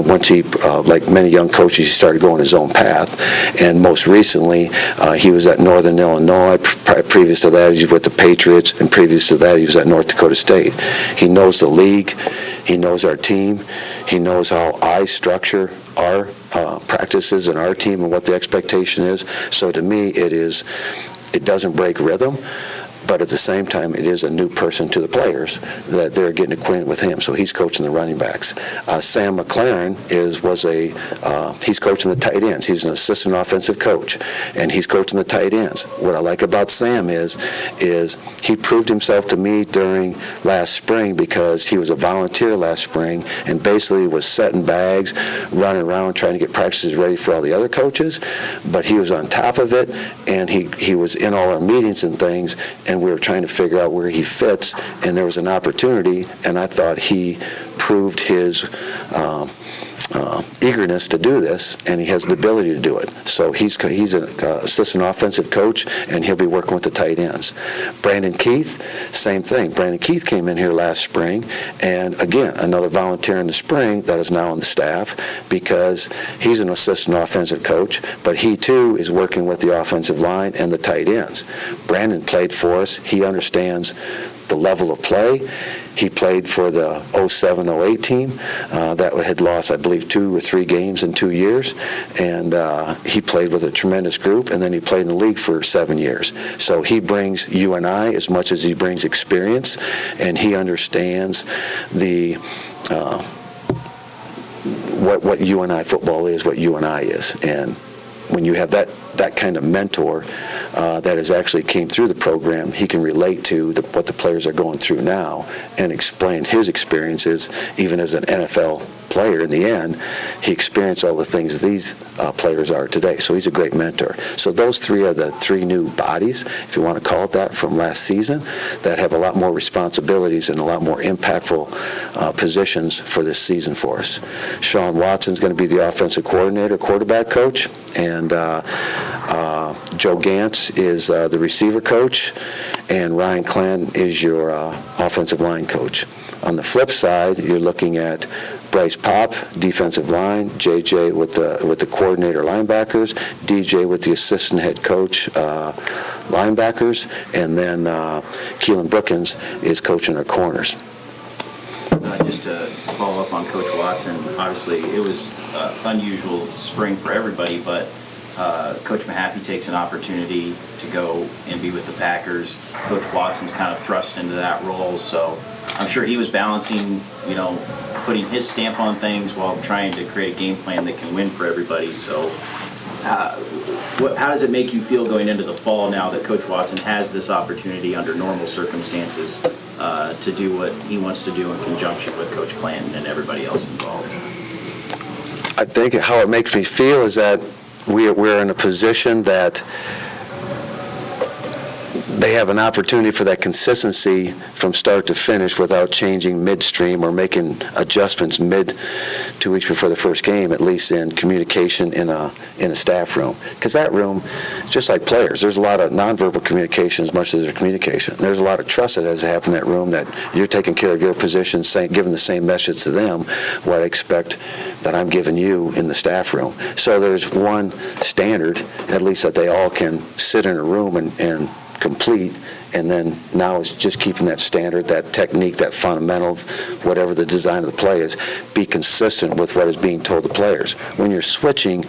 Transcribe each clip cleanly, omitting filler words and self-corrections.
once he, like many young coaches, he started going his own path. And most recently, he was at Northern Illinois. Previous to that, he was with the Patriots. And previous to that, he was at North Dakota State. He knows the league. He knows our team. He knows how I structure our practices and our team and what the expectation is. So to me, it doesn't break rhythm. But at the same time, it is a new person to the players that they're getting acquainted with him. So he's coaching the running backs. Sam Mclaren he's coaching the tight ends. He's an assistant offensive coach, and he's coaching the tight ends. What I like about Sam is he proved himself to me during last spring because he was a volunteer last spring and basically was setting bags, running around trying to get practices ready for all the other coaches. But he was on top of it, and he was in all our meetings and things. And we were trying to figure out where he fits, and there was an opportunity, and I thought he proved his eagerness to do this, and he has the ability to do it. So he's an assistant offensive coach, and he'll be working with the tight ends. Brandon Keith, same thing. Brandon Keith came in here last spring, and again, another volunteer in the spring that is now on the staff because he's an assistant offensive coach, but he too is working with the offensive line and the tight ends. Brandon played for us. He understands the level of play. He played for the 07-08 team that had lost, I believe, 2 or 3 games in 2 years, and he played with a tremendous group, and then he played in the league for 7 years. So he brings UNI as much as he brings experience, and he understands the what UNI football is, what UNI is, and when you have that kind of mentor that has actually came through the program, he can relate to what the players are going through now and explain his experiences. Even as an NFL player, in the end, he experienced all the things these players are today. So he's a great mentor. So those 3 are the 3 new bodies, if you want to call it that, from last season that have a lot more responsibilities and a lot more impactful positions for this season for us. Sean Watson's going to be the offensive coordinator, quarterback coach, and Joe Gantz is the receiver coach, and Ryan Clan is your offensive line coach. On the flip side, you're looking at Bryce Pop, defensive line, JJ with the coordinator linebackers, DJ with the assistant head coach linebackers, and then Keelan Brookins is coaching our corners. Just to follow up on Coach Watson, obviously it was unusual spring for everybody, but Coach Mahaffey takes an opportunity to go and be with the Packers. Coach Watson's kind of thrust into that role, so I'm sure he was balancing, putting his stamp on things while trying to create a game plan that can win for everybody. So how does it make you feel going into the fall now that Coach Watson has this opportunity under normal circumstances to do what he wants to do in conjunction with Coach Clanton and everybody else involved? I think how it makes me feel is that we're in a position that they have an opportunity for that consistency from start to finish without changing midstream or making adjustments mid 2 weeks before the first game, at least in communication in a staff room. Because that room, just like players, there's a lot of nonverbal communication as much as there's communication. There's a lot of trust that has to happen in that room, that you're taking care of your position, giving the same message to them, what I expect that I'm giving you in the staff room. So there's one standard, at least, that they all can sit in a room and complete, and then now it's just keeping that standard, that technique, that fundamental, whatever the design of the play is, be consistent with what is being told to players. When you're switching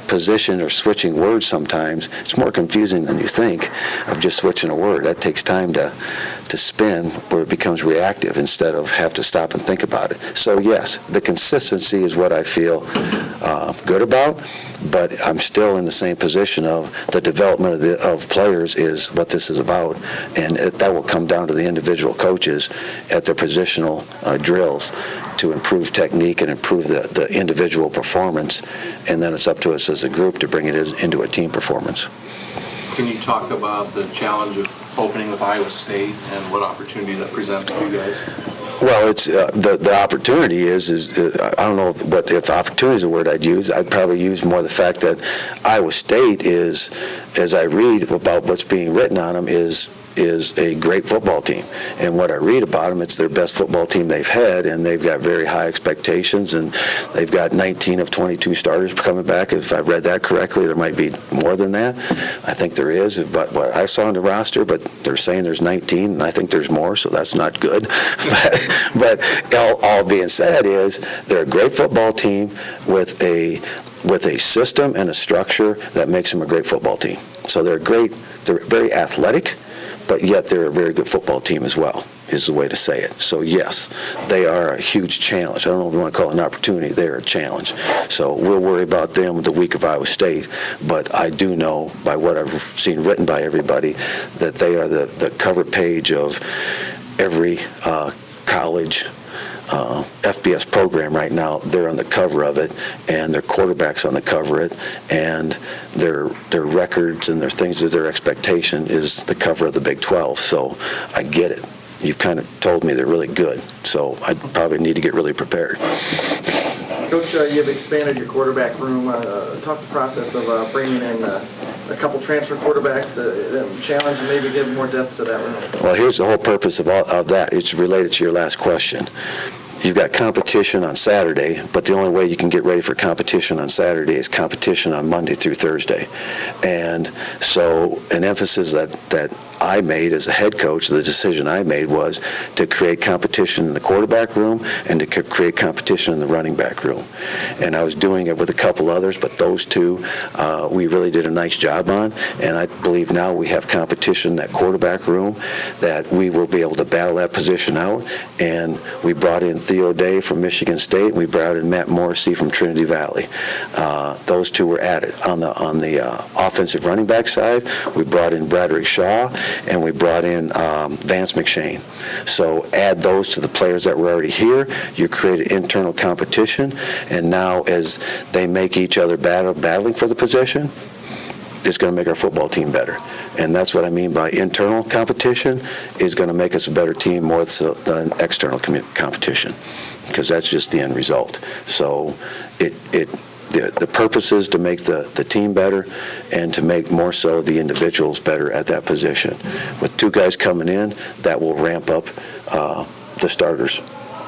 position or switching words sometimes, it's more confusing than you think of just switching a word. That takes time to spin where it becomes reactive instead of have to stop and think about it. So yes, the consistency is what I feel good about, but I'm still in the same position of the development of players is what this is about, and that will come down to the individual coaches at their positional drills to improve technique and improve the individual performance, and then it's up to us as a group to bring it into a team performance. Can you talk about the challenge of opening with Iowa State and what opportunity that presents to you guys? Well, it's the opportunity is I don't know if opportunity is a word I'd use. I'd probably use more the fact that Iowa State is, as I read about what's being written on them, is is a great football team. And what I read about them, it's their best football team they've had, and they've got very high expectations, and they've got 19 of 22 starters coming back. If I read that correctly, there might be more than that. I think there is, but what I saw on the roster, but they're saying there's 19, and I think there's more, so that's not good. but all being said is they're a great football team with a system and a structure that makes them a great football team. So they're very athletic, but yet they're a very good football team as well, is the way to say it. So yes, they are a huge challenge. I don't know if you want to call it an opportunity. They're a challenge. So we'll worry about them the week of Iowa State, but I do know by what I've seen written by everybody that they are the cover page of every college FBS program right now. They're on the cover of it, and their quarterback's on the cover of it, and their records and their things that their expectation is the cover of the Big 12. So I get it. You've kind of told me they're really good, so I probably need to get really prepared. Coach, you've expanded your quarterback room. Talk the process of bringing in a couple transfer quarterbacks to challenge and maybe give more depth to that room. Well, here's the whole purpose of that. It's related to your last question. You've got competition on Saturday, but the only way you can get ready for competition on Saturday is competition on Monday through Thursday. And so an emphasis that I made as a head coach, the decision I made was to create competition in the quarterback room and to create competition in the running back room. And I was doing it with a couple others, but those two we really did a nice job on. And I believe now we have competition in that quarterback room that we will be able to battle that position out. And we brought in Theo Day from Michigan State, and we brought in Matt Morrissey from Trinity Valley. Those two were added. On the offensive running back side, we brought in Braderick Shaw, and we brought in Vance McShane. So add those to the players that were already here. You create an internal competition, and now as they make each other battling for the position, it's going to make our football team better. And that's what I mean by internal competition is going to make us a better team more than external competition, because that's just the end result. So the purpose is to make the team better and to make more so the individuals better at that position. With two guys coming in, that will ramp up the starters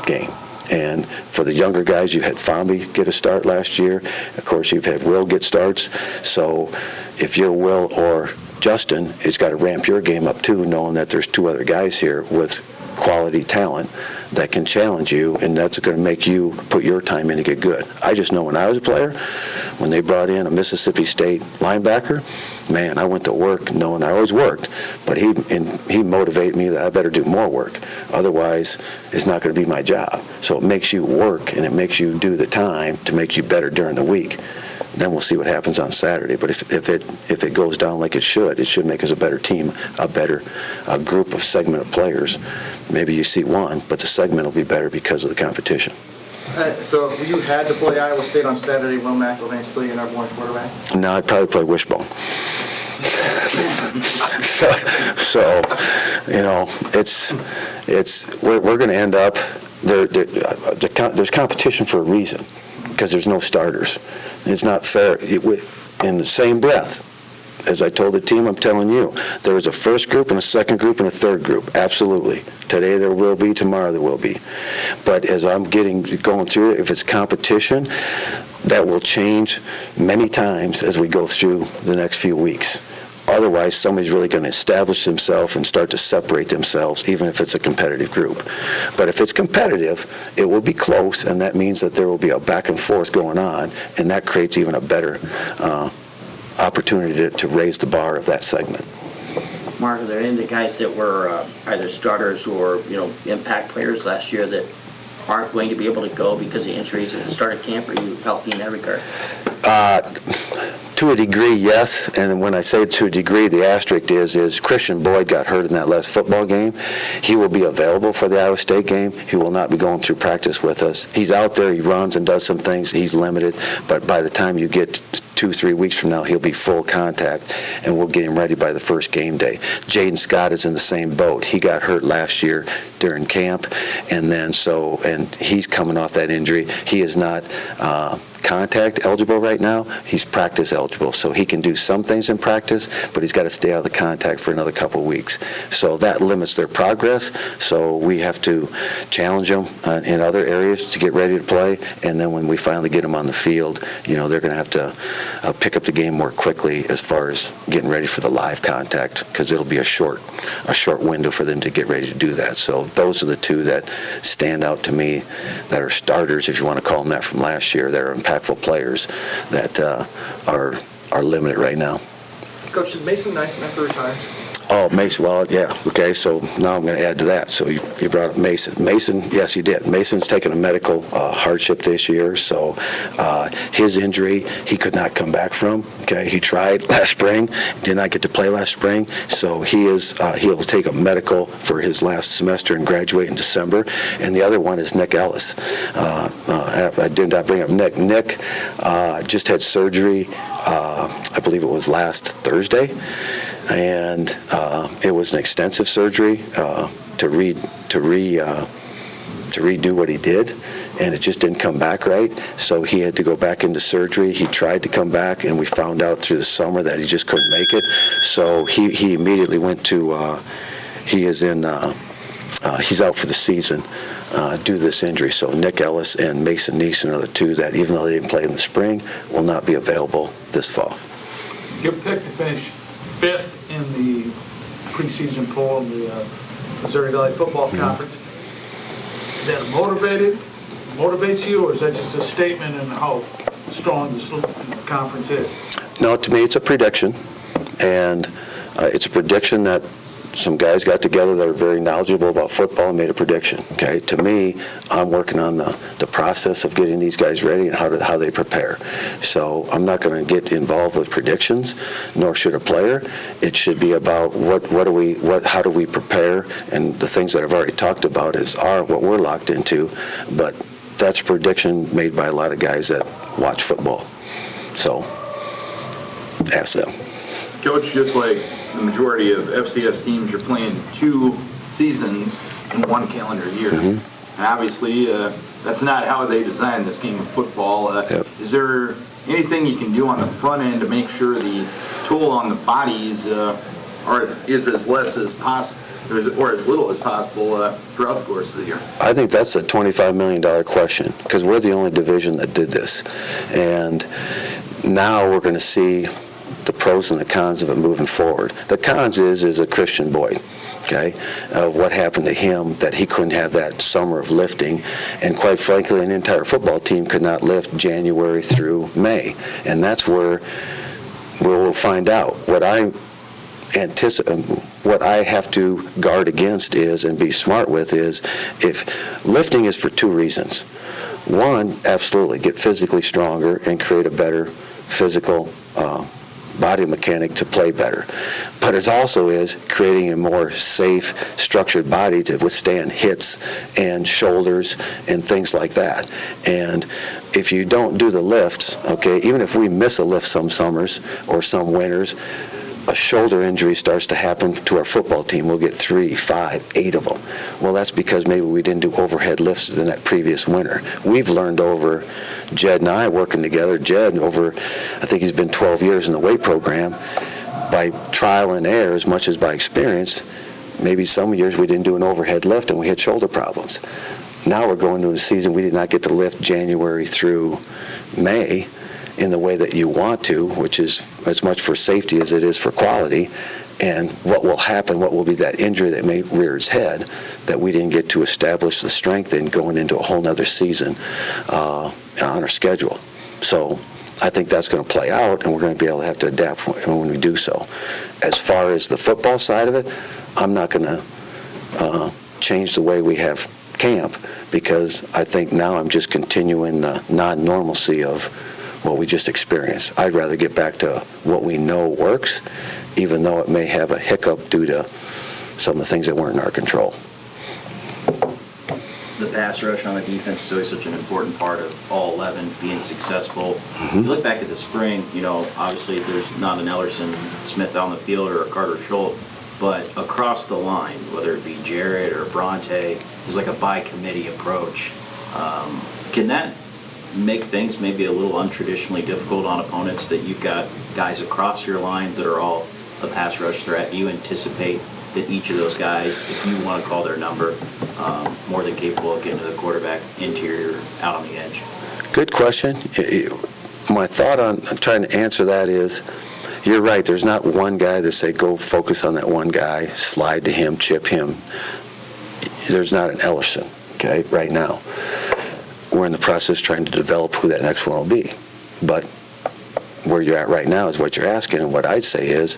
game. And for the younger guys, you had Fambi get a start last year. Of course, you've had Will get starts. So if you're Will or Justin, it's got to ramp your game up too, knowing that there's two other guys here with quality talent that can challenge you, and that's going to make you put your time in to get good. I just know when I was a player, when they brought in a Mississippi State linebacker, man, I went to work knowing I always worked, but he motivated me that I better do more work. Otherwise, it's not going to be my job. So it makes you work, and it makes you do the time to make you better during the week. Then we'll see what happens on Saturday. But if it goes down like it should make us a better team, a group of segment of players. Maybe you see one, but the segment will be better because of the competition. So if you had to play Iowa State on Saturday, Will McElvain still your number one quarterback? No, I'd probably play Wishbone. so you know, we're going to end up there's competition for a reason, because there's no starters. It's not fair. In the same breath, as I told the team, I'm telling you, there is a first group and a second group and a third group. Absolutely. Today there will be, tomorrow there will be. But as I'm going through it, if it's competition, that will change many times as we go through the next few weeks. Otherwise, somebody's really going to establish themselves and start to separate themselves, even if it's a competitive group. But if it's competitive, it will be close, and that means that there will be a back and forth going on, and that creates even a better opportunity to raise the bar of that segment. Mark, are there any of the guys that were either starters or impact players last year that aren't going to be able to go because of injuries at the start of camp? Are you healthy in that regard? To a degree, yes. And when I say to a degree, the asterisk is Christian Boyd got hurt in that last football game. He will be available for the Iowa State game. He will not be going through practice with us. He's out there, he runs and does some things. He's limited. But by the time you get 2-3 weeks from now, he'll be full contact, and we'll get him ready by the first game day. Jayden Scott is in the same boat. He got hurt last year during camp, and he's coming off that injury. He is not contact eligible right now. He's practice eligible, so he can do some things in practice, but he's got to stay out of the contact for another couple of weeks. So that limits their progress, so we have to challenge them in other areas to get ready to play, and then when we finally get them on the field, they're going to have to pick up the game more quickly as far as getting ready for the live contact, because it'll be a short window for them to get ready to do that. So those are the two that stand out to me that are starters, if you want to call them that, from last year, that are impactful players that are limited right now. Coach, did Mason Nyson have to retire? Oh, Mason, well, yeah, okay, so now I'm going to add to that. So you brought up Mason. Mason, yes, he did. Mason's taken a medical hardship this year, so his injury, he could not come back from, okay? He tried last spring, did not get to play last spring, so he'll take a medical for his last semester and graduate in December. And the other one is Nick Ellis. I did not bring up Nick. Nick just had surgery, I believe it was last Thursday, and it was an extensive surgery to redo what he did, and it just didn't come back right. So he had to go back into surgery. He tried to come back, and we found out through the summer that he just couldn't make it. So he immediately went to he's out for the season due to this injury. So Nick Ellis and Mason Neeson are the two that, even though they didn't play in the spring, will not be available this fall. You're picked to finish 5th in the preseason poll in the Missouri Valley Football Conference. Is that motivates you, or is that just a statement in how strong the conference is? No, to me, it's a prediction, and it's a prediction that some guys got together that are very knowledgeable about football and made a prediction. Okay, to me, I'm working on the process of getting these guys ready and how they prepare. So I'm not going to get involved with predictions, nor should a player. It should be about how do we prepare, and the things that I've already talked about are what we're locked into. But that's a prediction made by a lot of guys that watch football. So ask them. Coach, just like the majority of FCS teams, you're playing 2 seasons in 1 calendar year. Mm-hmm. And obviously, that's not how they designed this game of football. Yep. Is there anything you can do on the front end to make sure the toll on the bodies is as less as possible, or as little as possible throughout the course of the year? I think that's a $25 million question, because we're the only division that did this. And now we're going to see the pros and the cons of it moving forward. The cons is a Christian Boyd, okay, of what happened to him, that he couldn't have that summer of lifting, and quite frankly, an entire football team could not lift January through May, and that's where we'll find out. What I have to guard against is, and be smart with, is if lifting is for 2 reasons. One, absolutely, get physically stronger and create a better physical body mechanic to play better. But it also is creating a more safe, structured body to withstand hits and shoulders and things like that. And if you don't do the lifts, okay, even if we miss a lift some summers or some winters, a shoulder injury starts to happen to our football team. We'll get 3, 5, 8 of them. Well, that's because maybe we didn't do overhead lifts in that previous winter. We've learned over, Jed and I working together, Jed over, I think he's been 12 years in the weight program, by trial and error as much as by experience. Maybe some years we didn't do an overhead lift and we had shoulder problems. Now we're going into a season we did not get to lift January through May in the way that you want to, which is as much for safety as it is for quality. And what will happen, what will be that injury that may rear its head that we didn't get to establish the strength in going into a whole nother season on our schedule. So I think that's going to play out, and we're going to be able to have to adapt when we do so. As far as the football side of it, I'm not going to change the way we have camp, because I think now I'm just continuing the non-normalcy of what we just experienced. I'd rather get back to what we know works, even though it may have a hiccup due to some of the things that weren't in our control. The pass rush on the defense is always such an important part of all 11 being successful. You look back at the spring, obviously there's not an Ellerson Smith on the field or a Carter Schultz, but across the line, whether it be Jarrett or Bronte, there's like a by committee approach. Can that make things maybe a little untraditionally difficult on opponents, that you've got guys across your line that are all a pass rush threat. You anticipate that each of those guys, if you want to call their number, more than capable of getting to the quarterback, interior, out on the edge. Good question. My thought on trying to answer that is, you're right, there's not one guy that say, go focus on that one guy, slide to him, chip him. There's not an Ellison, okay, right now. We're in the process trying to develop who that next one will be. But where you're at right now is what you're asking, and what I'd say is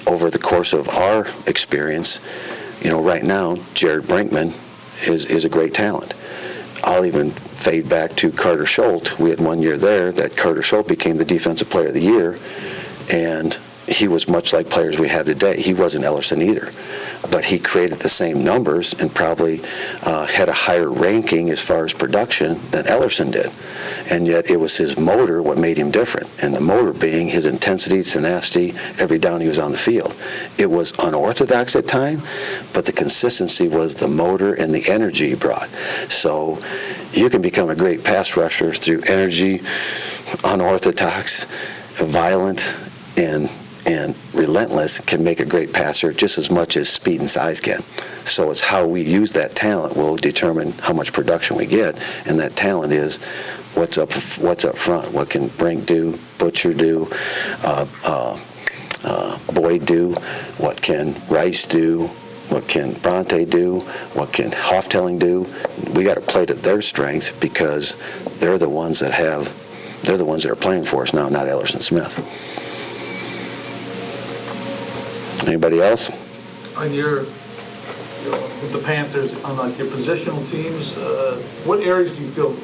over the course of our experience, right now, Jared Brinkman is a great talent. I'll even fade back to Carter Schultz. We had 1 year there that Carter Schultz became the Defensive Player of the Year, and he was much like players we have today. He wasn't Ellerson either, but he created the same numbers and probably had a higher ranking as far as production than Ellerson did. And yet it was his motor what made him different, and the motor being his intensity, tenacity, every down he was on the field. It was unorthodox at time, but the consistency was the motor and the energy he brought. So you can become a great pass rusher through energy, unorthodox, violent, and relentless can make a great passer just as much as speed and size can. So it's how we use that talent will determine how much production we get, and that talent is what's up front. What can Brink do, Butcher do, Boyd do, what can Rice do, what can Bronte do, what can Hoftelling do. We got to play to their strength because they're the ones that are playing for us now, not Ellerson Smith. Anybody else? On with the Panthers, on like your positional teams, what areas do you feel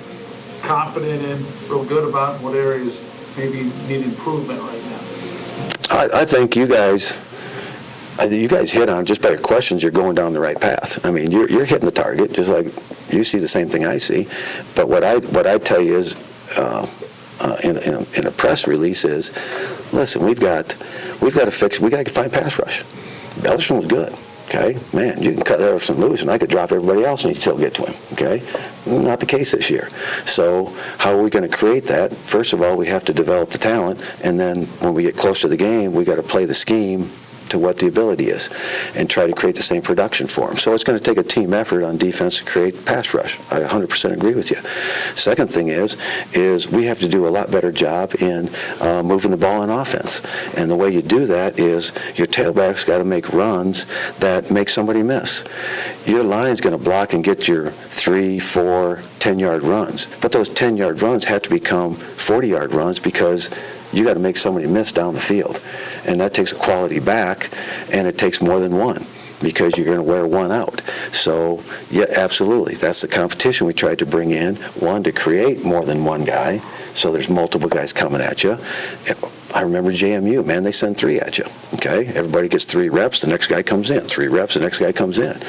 confident in, real good about, and what areas maybe need improvement right now? I think you guys hit on, just by your questions, you're going down the right path. I mean, you're hitting the target, just like you see the same thing I see. But what I tell you is, in a press release is, listen, we got to find pass rush. Ellerson was good. Okay, man, you can cut Ellerson loose, and I could drop everybody else, and he'd still get to him. Okay, not the case this year. So how are we going to create that? First of all, we have to develop the talent, and then when we get close to the game, we got to play the scheme to what the ability is and try to create the same production for them. So it's going to take a team effort on defense to create pass rush. I 100% agree with you. Second thing is we have to do a lot better job in moving the ball on offense. And the way you do that is your tailback's got to make runs that make somebody miss. Your line's going to block and get your 3, 4, 10-yard runs. But those 10-yard runs have to become 40-yard runs because you got to make somebody miss down the field. And that takes a quality back, and it takes more than one because you're going to wear one out. So, yeah, absolutely. That's the competition we tried to bring in, one, to create more than one guy, so there's multiple guys coming at you. I remember JMU, man, they send 3 at you, okay? Everybody gets 3 reps, the next guy comes in. 3 reps, the next guy comes in.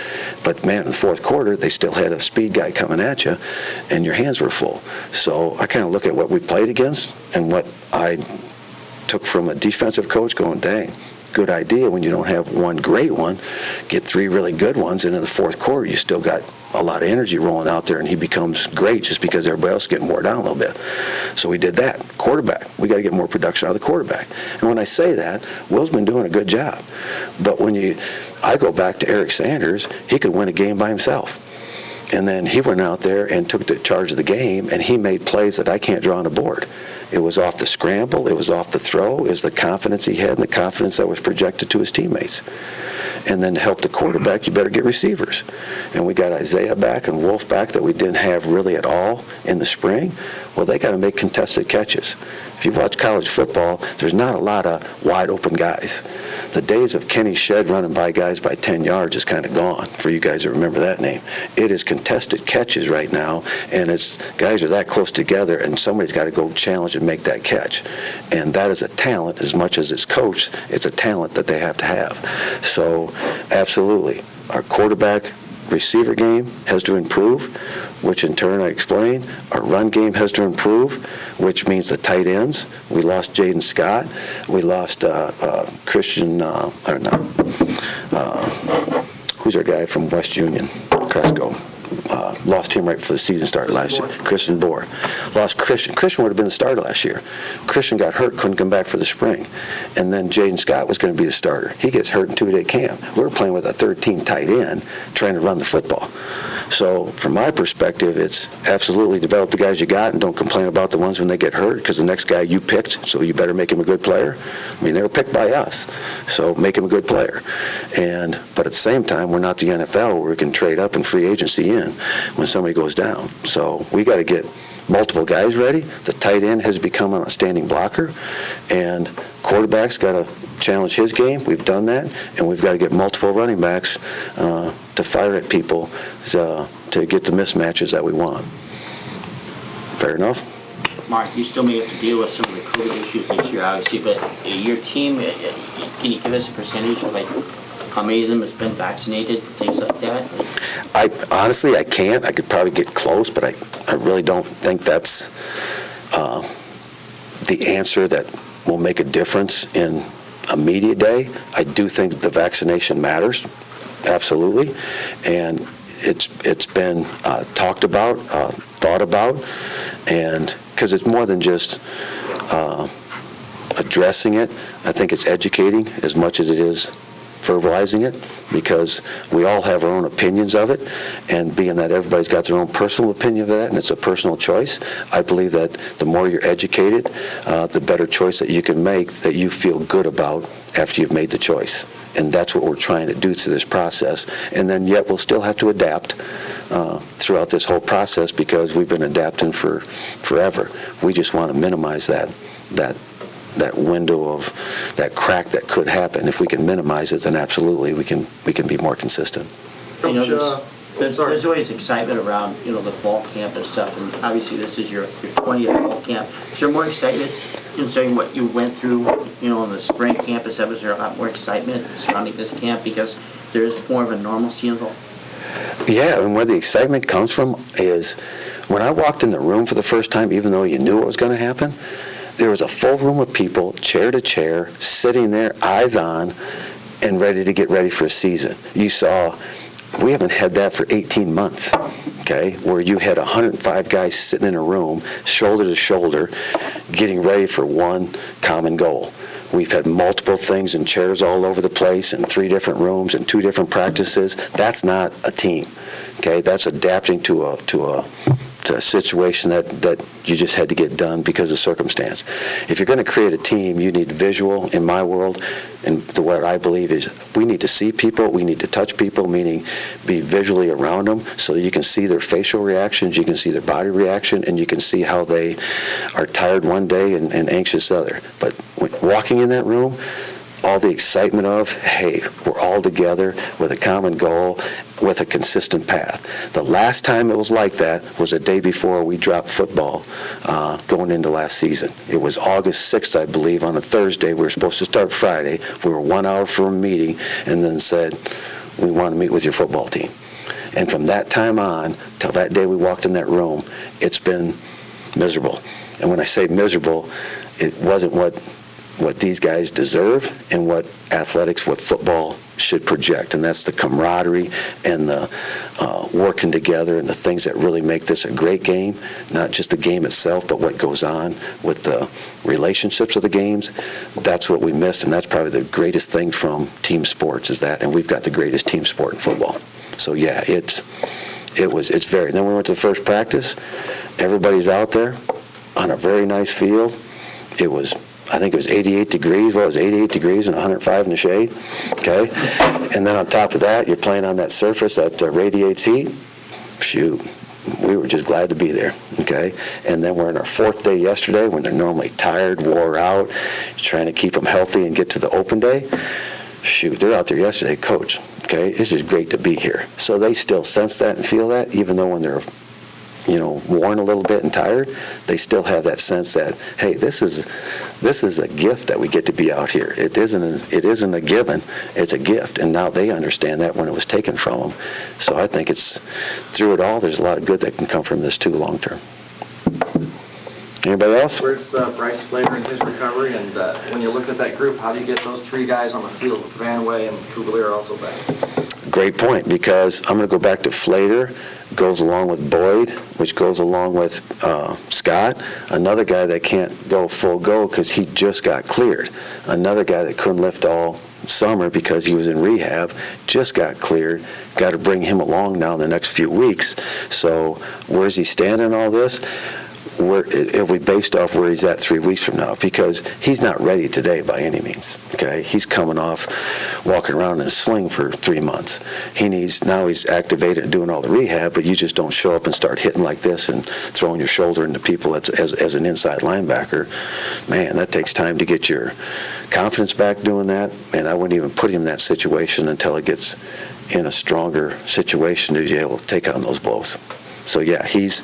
But, man, in the fourth quarter, they still had a speed guy coming at you, and your hands were full. So I kind of look at what we played against and what I took from a defensive coach going, dang, good idea when you don't have one great one. Get 3 really good ones, and in the fourth quarter, you still got a lot of energy rolling out there, and he becomes great just because everybody else is getting wore down a little bit. So we did that. Quarterback. We got to get more production out of the quarterback. And when I say that, Will's been doing a good job. But when I go back to Eric Sanders, he could win a game by himself. And then he went out there and took the charge of the game, and he made plays that I can't draw on the board. It was off the scramble. It was off the throw. It was the confidence he had and the confidence that was projected to his teammates. And then to help the quarterback, you better get receivers. And we got Isaiah back and Wolf back that we didn't have really at all in the spring. Well, they got to make contested catches. If you watch college football, there's not a lot of wide open guys. The days of Kenny Shedd running by guys by 10 yards is kind of gone, for you guys that remember that name. It is contested catches right now, and it's guys are that close together, and somebody's got to go challenge and make that catch. And that is a talent as much as it's coached. It's a talent that they have to have. So, absolutely, our quarterback receiver game has to improve, which in turn I explain. Our run game has to improve, which means the tight ends. We lost Jayden Scott. We lost who's our guy from West Union? Cresco. lost him right before the season started last year. Christian Bohr. Lost Christian. Christian would have been the starter last year. Christian got hurt, couldn't come back for the spring. And then Jayden Scott was going to be the starter. He gets hurt in 2-day camp. We were playing with a third-team tight end trying to run the football. So from my perspective, it's absolutely develop the guys you got and don't complain about the ones when they get hurt, because the next guy you picked, so you better make him a good player. I mean, they were picked by us, so make him a good player. But at the same time, we're not the NFL where we can trade up and free agency in when somebody goes down. So we got to get multiple guys ready. The tight end has become an outstanding blocker, and quarterback's got to challenge his game. We've done that, and we've got to get multiple running backs to fire at people to get the mismatches that we want. Fair enough? Mark, you still may have to deal with some of the COVID issues this year, obviously, but your team, can you give us a percentage of like how many of them has been vaccinated, things like that? Honestly, I can't. I could probably get close, but I really don't think that's the answer that will make a difference in a media day. I do think the vaccination matters, absolutely, and it's been talked about, thought about, and because it's more than just addressing it. I think it's educating as much as it is verbalizing it, because we all have our own opinions of it, and being that everybody's got their own personal opinion of that, and it's a personal choice, I believe that the more you're educated, the better choice that you can make that you feel good about after you've made the choice. And that's what we're trying to do through this process. And then yet we'll still have to adapt throughout this whole process, because we've been adapting for forever. We just want to minimize that window of that crack that could happen. If we can minimize it, then absolutely we can be more consistent. You know, Coach, there's always excitement around, you know, the fall camp and stuff, and obviously this is your 20th fall camp. Is there more excitement considering what you went through, you know, in the spring camp? Is there a lot more excitement surrounding this camp because there is more of a normalcy involved? Yeah, and where the excitement comes from is when I walked in the room for the first time, even though you knew what was going to happen, there was a full room of people, chair to chair, sitting there, eyes on, and ready to get ready for a season. You saw, we haven't had that for 18 months, okay, where you had 105 guys sitting in a room, shoulder to shoulder, getting ready for one common goal. We've had multiple things and chairs all over the place in 3 different rooms and 2 different practices. That's not a team, okay? That's adapting to a situation that you just had to get done because of circumstance. If you're going to create a team, you need visual, in my world, and what I believe is we need to see people, we need to touch people, meaning be visually around them so you can see their facial reactions, you can see their body reaction, and you can see how they are tired one day and anxious other. But walking in that room, all the excitement of, hey, we're all together with a common goal, with a consistent path. The last time it was like that was a day before we dropped football going into last season. It was August 6th, I believe, on a Thursday. We were supposed to start Friday. We were 1 hour from a meeting and then said, we want to meet with your football team. And from that time on, till that day we walked in that room, it's been miserable. And when I say miserable, it wasn't what these guys deserve and what athletics, what football should project, and that's the camaraderie and the working together and the things that really make this a great game, not just the game itself, but what goes on with the relationships of the games. That's what we missed, and that's probably the greatest thing from team sports is that, and we've got the greatest team sport in football. So yeah, it's very. Then we went to the first practice. Everybody's out there on a very nice field. I think it was 88 degrees. Well, it was 88 degrees and 105 in the shade. Okay? And then on top of that, you're playing on that surface that radiates heat. Shoot, we were just glad to be there. Okay? And then we're in our 4th day yesterday when they're normally tired, wore out, trying to keep them healthy and get to the open day. Shoot, they're out there yesterday, coach. Okay? It's just great to be here. So they still sense that and feel that, even though when they're worn a little bit and tired, they still have that sense that, hey, this is a gift that we get to be out here. It isn't a given, it's a gift, and now they understand that when it was taken from them. So I think it's through it all, there's a lot of good that can come from this too long term. Anybody else? Where's Bryce Flair in his recovery? And when you look at that group, how do you get those 3 guys on the field with Van Way and Cavalier also back? Great point, because I'm going to go back to Flater, goes along with Boyd, which goes along with Scott, another guy that can't go full go because he just got cleared, another guy that couldn't lift all summer because he was in rehab, just got cleared, got to bring him along now in the next few weeks. So where's he stand in all this? It'll be based off where he's at 3 weeks from now, because he's not ready today by any means, okay? He's coming off walking around in a sling for 3 months. Now he's activated and doing all the rehab, but you just don't show up and start hitting like this and throwing your shoulder into people as an inside linebacker. Man, that takes time to get your confidence back doing that, and I wouldn't even put him in that situation until he gets in a stronger situation to be able to take on those blows. So yeah, he's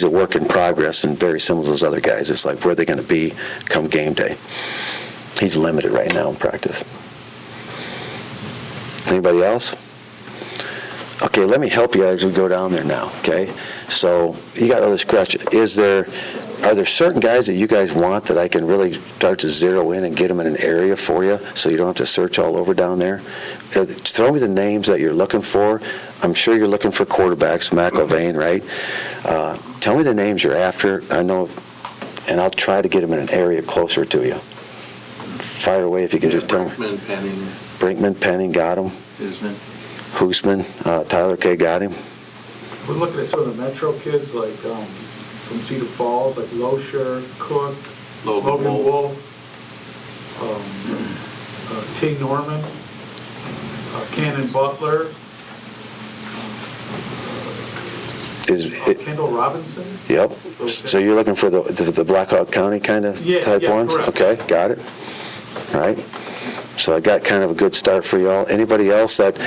a work in progress, and very similar to those other guys. It's like, where are they going to be come game day? He's limited right now in practice. Anybody else? Okay, let me help you as we go down there now, okay? So you got all this question. Are there certain guys that you guys want that I can really start to zero in and get them in an area for you so you don't have to search all over down there? Throw me the names that you're looking for. I'm sure you're looking for quarterbacks, Mclaren, right? Tell me the names you're after. I know, and I'll try to get them in an area closer to you. Fire away if you can just tell me. Brinkman, Penning, got him. Hoosman, Tyler K. got him. We're looking at some of the Metro kids, like from Cedar Falls, like Loescher, Cook, Logan Wolf, T. Norman, Cannon Butler, Kendall Robinson. Yep. So you're looking for the Blackhawk County kind of type ones? Correct. Okay, got it. All right. So I got kind of a good start for y'all. Anybody else that...